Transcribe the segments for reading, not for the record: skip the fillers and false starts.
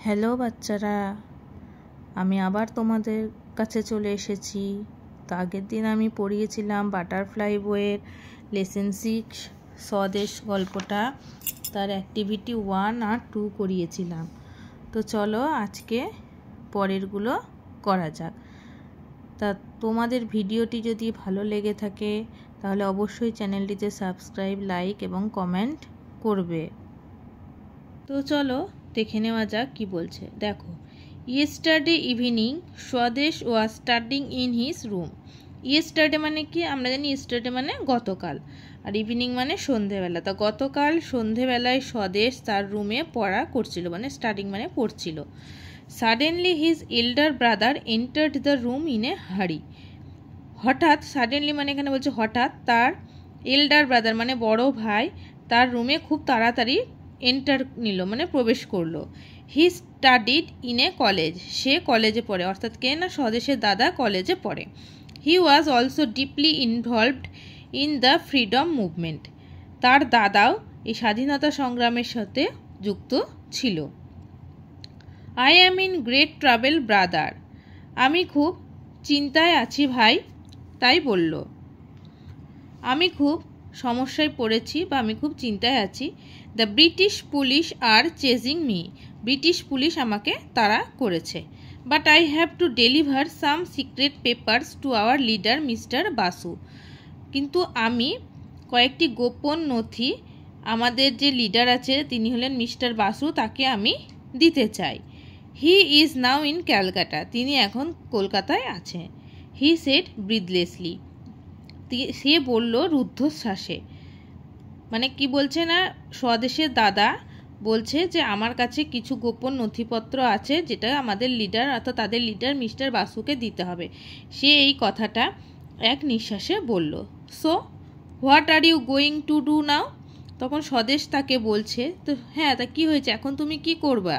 Hello বাচ্চারা, আমি আবার তোমাদের কাছে চলে এসেছি। তো আগের দিন আমি পড়িয়েছিলাম বাটারফ্লাই বইয়ের লেসন 6 স্বদেশ গল্পটা, তার অ্যাক্টিভিটি 1 আর 2 করিয়েছিলাম। তো চলো আজকে পরেরগুলো করা যাক। তা তোমাদের ভিডিওটি যদি ভালো লেগে থাকে তাহলে অবশ্যই চ্যানেলটিতে সাবস্ক্রাইব, লাইক এবং কমেন্ট করবে। তো চলো দেখে নেওয়া যাক কি বলছে। দেখো, yesterday evening Swadesh was studying in his room. Yesterday মানে কি? আমরা জানি ইয়েস্টারডে মানে গতকাল, আর ইভিনিং মানে সন্ধেবেলা। তা গতকাল সন্ধেবেলায় স্বদেশ তার রুমে পড়া করছিল, মানে স্টাডিং মানে পড়ছিল। Suddenly his এল্ডার brother entered the room in a হারি। হঠাৎ, সাডেনলি মানে এখানে বলছে হঠাৎ, তার এল্ডার ব্রাদার মানে বড় ভাই তার রুমে খুব তাড়াতাড়ি এন্টার নিল, মানে প্রবেশ করলো। He studied in a college, সে কলেজে পড়ে, অর্থাৎ কে না, স্বদেশের দাদা কলেজে পড়ে। He was also deeply involved in the freedom movement, তার দাদাও এই স্বাধীনতা সংগ্রামের সাথে যুক্ত ছিল। I am in great travel brother, আমি খুব চিন্তায় আছি ভাই, তাই বলল। আমি খুব সমস্যায় পড়েছি বা আমি খুব চিন্তায় আছি। The British police R chasing me, British police আমাকে তাড়া করেছে। But I have to deliver some secret papers to our leader mister Basu, কিন্তু আমি কয়েকটি গোপন নথি আমাদের যে লিডার আছে তিনি হলেন মিস্টার বাসু, তাকে আমি দিতে চাই। He is now in Calcutta, তিনি এখন কলকাতায় আছে। হি সেড ব্রিথলেসলি, সে বলল রুদ্ধশ্বাসে। মানে কি বলছে না, স্বদেশের দাদা বলছে যে আমার কাছে কিছু গোপন নথিপত্র আছে যেটা আমাদের লিডার, অর্থাৎ তাদের লিডার মিস্টার বাসুকে দিতে হবে। সে এই কথাটা এক নিঃশ্বাসে বলল। So what are you going to do now, তখন স্বদেশ তাকে বলছে, তো হ্যাঁ তা কী হয়েছে, এখন তুমি কি করবা?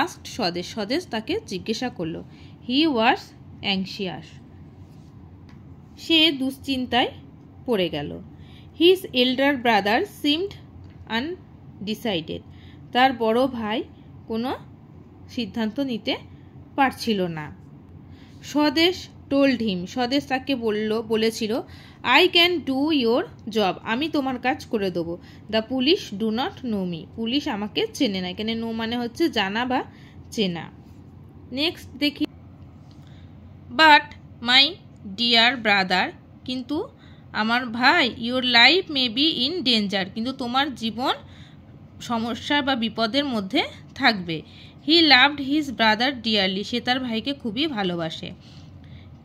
আস্কড স্বদেশ, স্বদেশ তাকে জিজ্ঞাসা করলো। হি ওয়াজ অ্যাংশিয়াস, সে দুশ্চিন্তায় পড়ে গেল। His elder brother seemed undecided, তার বড় ভাই কোনো সিদ্ধান্ত নিতে পারছিল না। স্বদেশ টোল্ড হিম, স্বদেশ তাকে বলেছিল, I can do your job, আমি তোমার কাজ করে দেবো। The police do not know me, police আমাকে চেনে না। এখানে নো মানে হচ্ছে জানা বা চেনা। নেক্সট দেখি, বাট মাই ডিয়ার ব্রাদার, কিন্তু আমার ভাই, your life may be in danger, কিন্তু তোমার জীবন সমস্যা বা বিপদের মধ্যে থাকবে। He loved his brother dearly, সে তার ভাইকে খুবই ভালোবাসে।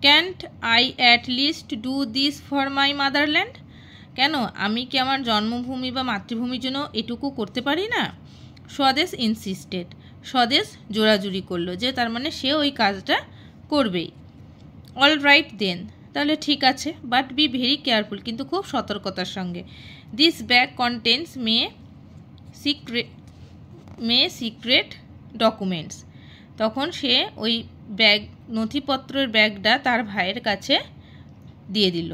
Can't I at least do this for my motherland, কেন আমি কি আমার জন্মভূমি বা মাতৃভূমির জন্য এটুকু করতে পারি না? স্বদেশ ইনসিস্টেড, স্বদেশ জোরাজুরি করলো যে তার মানে সে ওই কাজটা করবেই। অল রাইট দেন, তাহলে ঠিক আছে, বাট বি ভেরি কেয়ারফুল, কিন্তু খুব সতর্কতার সঙ্গে। This bag contents secret documents, তখন সে ওই ব্যাগ, নথিপত্রের ব্যাগটা তার ভাইয়ের কাছে দিয়ে দিল।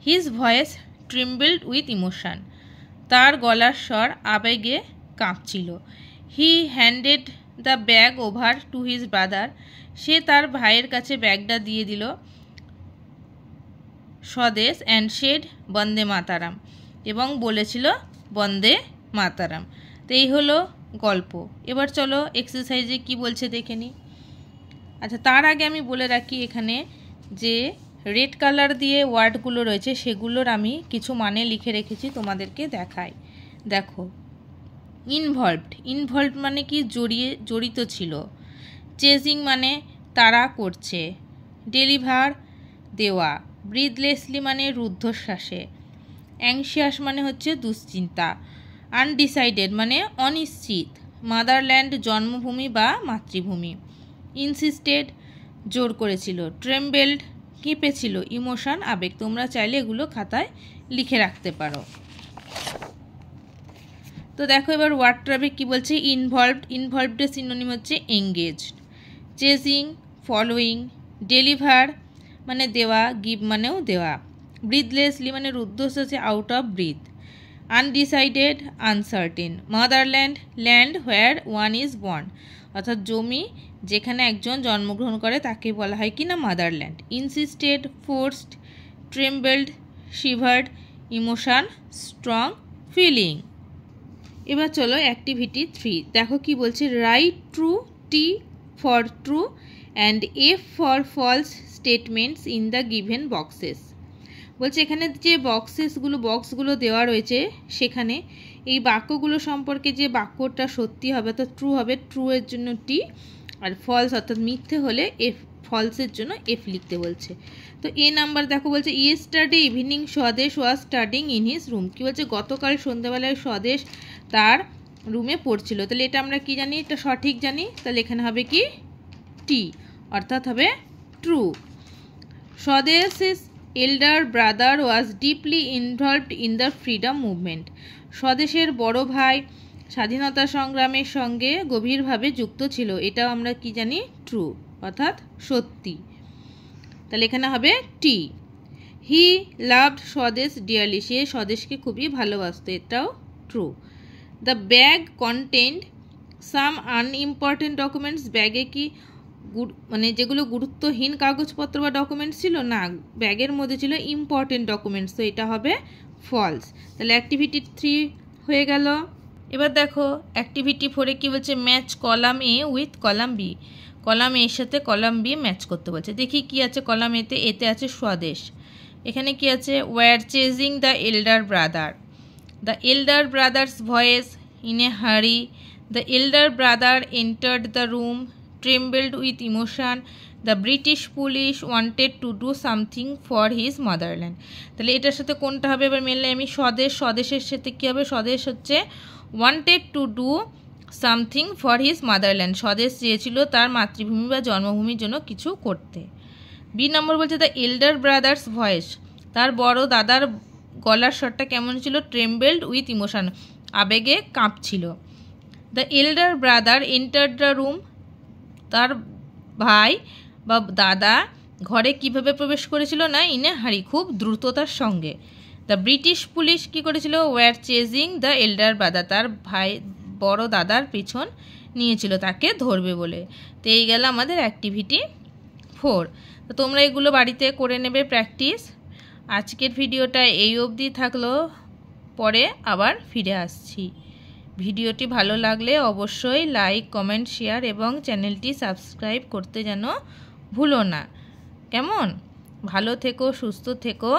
His voice trembled with emotion, তার গলার স্বর আবেগে কাঁপছিল। He handed the bag over to his brother, সে তার ভাইয়ের কাছে ব্যাগটা দিয়ে দিল। স্বদেশ অ্যান্ড শেড বন্দে মাতারাম, এবং বলেছিল বন্দে মাতারাম। তো এই হলো গল্প। এবার চলো এক্সারসাইজে কি বলছে দেখে নিই। আচ্ছা, তার আগে আমি বলে রাখি এখানে যে রেড কালার দিয়ে ওয়ার্ডগুলো রয়েছে সেগুলোর আমি কিছু মানে লিখে রেখেছি, তোমাদেরকে দেখাই। দেখো, ইনভলভড মানে কি, জড়িত ছিল। চেজিং মানে তাড়া করছে। ডেলিভার দেওয়া। ব্রিথলেসলি মানে রুদ্ধশ্বাসে। অ্যাংশিয়াস মানে হচ্ছে দুশ্চিন্তা। আনডিসাইডেড মানে অনিশ্চিত। মাদারল্যান্ড জন্মভূমি বা মাতৃভূমি। ইনসিস্টেড জোর করেছিল। ট্রেম্বেলড কেঁপেছিল। ইমোশন আবেগ। তোমরা চাইলে এগুলো খাতায় লিখে রাখতে পারো। তো দেখো এবার ওয়ার্ড ট্রাফিক কী বলছে। ইনভলভডের সিনোনিম হচ্ছে এঙ্গেজড। Chasing following. ডেলিভার মানে দেওয়া, গিভ মানেও দেওয়া। ব্রিথলেসলি মানে রুদ্ধশ্বাসে out of breath. Undecided uncertain. Motherland land where one is born, অর্থাৎ জমি যেখানে একজন জন্মগ্রহণ করে তাকে বলা হয় কি না motherland. Insisted, forced, trembled, shivered, emotion, strong feeling. এবার চলো অ্যাক্টিভিটি 3 দেখো কি বলছে। Write true, T for true and F for false statements in the given boxes. বলছে এখানে যে বক্সগুলো দেওয়া রয়েছে সেখানে এই বাক্যগুলো সম্পর্কে যে বাক্যটা সত্যি হবে অর্থাৎ ট্রু হবে, ট্রু এর জন্য টি, আর ফলস অর্থাৎ মিথ্যে হলে এফ, ফলসের জন্য এফ লিখতে বলছে। তো এ নাম্বার দেখো বলছে yesterday evening Swadesh was studying in his room. কী বলছে গতকাল সন্ধ্যাবেলায় স্বদেশ তার রুমে পড়ছিল। তাহলে এটা আমরা কি জানি, এটা সঠিক জানি, তাহলে এখানে হবে কি টি, অর্থাৎ হবে true. Swadesh elder brother was deeply involved in the freedom movement. স্বদেশের বড় ভাই স্বাধীনতা সংগ্রামের সঙ্গে গভীরভাবে যুক্ত ছিল। এটাও আমরা কি জানি ট্রু, অর্থাৎ সত্যি। তাহলে এখানে হবে টি। হি লাভড স্বদেশ ডিয়ারলি, সে স্বদেশকে খুবই ভালোবাসত, এটাও true. The bag content some unimportant documents, ব্যাগে কি মানে যেগুলো গুরুত্বহীন কাগজপত্র বা ডকুমেন্টস ছিল না, ব্যাগের মধ্যে ছিল ইম্পর্টেন্ট ডকুমেন্টস, তো এটা হবে ফলস। তাহলে অ্যাক্টিভিটি 3 হয়ে গেল। এবার দেখো অ্যাক্টিভিটি 4-এ কী বলছে, match column A with column B. Column এর সাথে কলাম বি ম্যাচ করতে বলছে। দেখি কি আছে কলাম এতে। এতে আছে স্বদেশ, এখানে কি আছে were chasing the elder brother, the elder brother's voice in a hurry, the elder brother entered the room trembled with emotion, the British police wanted to do something for his motherland। তাহলে এটার সাথে কোনটা হবে এবার মেনলে আমি স্বদেশের সাথে কী হবে, স্বদেশ হচ্ছে wanted to do something for his motherland, স্বদেশ চেয়েছিল তার মাতৃভূমি বা জন্মভূমির জন্য কিছু করতে। বি নম্বর বলছে দ্য এল্ডার ব্রাদার্স ভয়েস, তার বড় দাদার গলার স্বরটা কেমন ছিল, trembled with emotion, আবেগে কাঁপছিল। The elder brother entered the room, তার ভাই বা দাদা ঘরে কিভাবে প্রবেশ করেছিল না ইনে হারি, খুব দ্রুততার সঙ্গে। দ্য ব্রিটিশ পুলিশ কি করেছিল, were chasing the elder brother, তার ভাই বড় দাদার পিছন নিয়েছিল তাকে ধরবে বলে। তো এই গেল আমাদের অ্যাক্টিভিটি 4। তো তোমরা এগুলো বাড়িতে করে নেবে প্র্যাকটিস। আজকের ভিডিওটা এই অবধি থাকলো, পরে আবার ফিরে আসছি। ভিডিওটি ভালো লাগলে অবশ্যই লাইক, কমেন্ট, শেয়ার এবং চ্যানেলটি সাবস্ক্রাইব করতে যেন ভুলো না। কেমন? ভালো থেকো, সুস্থ থেকো।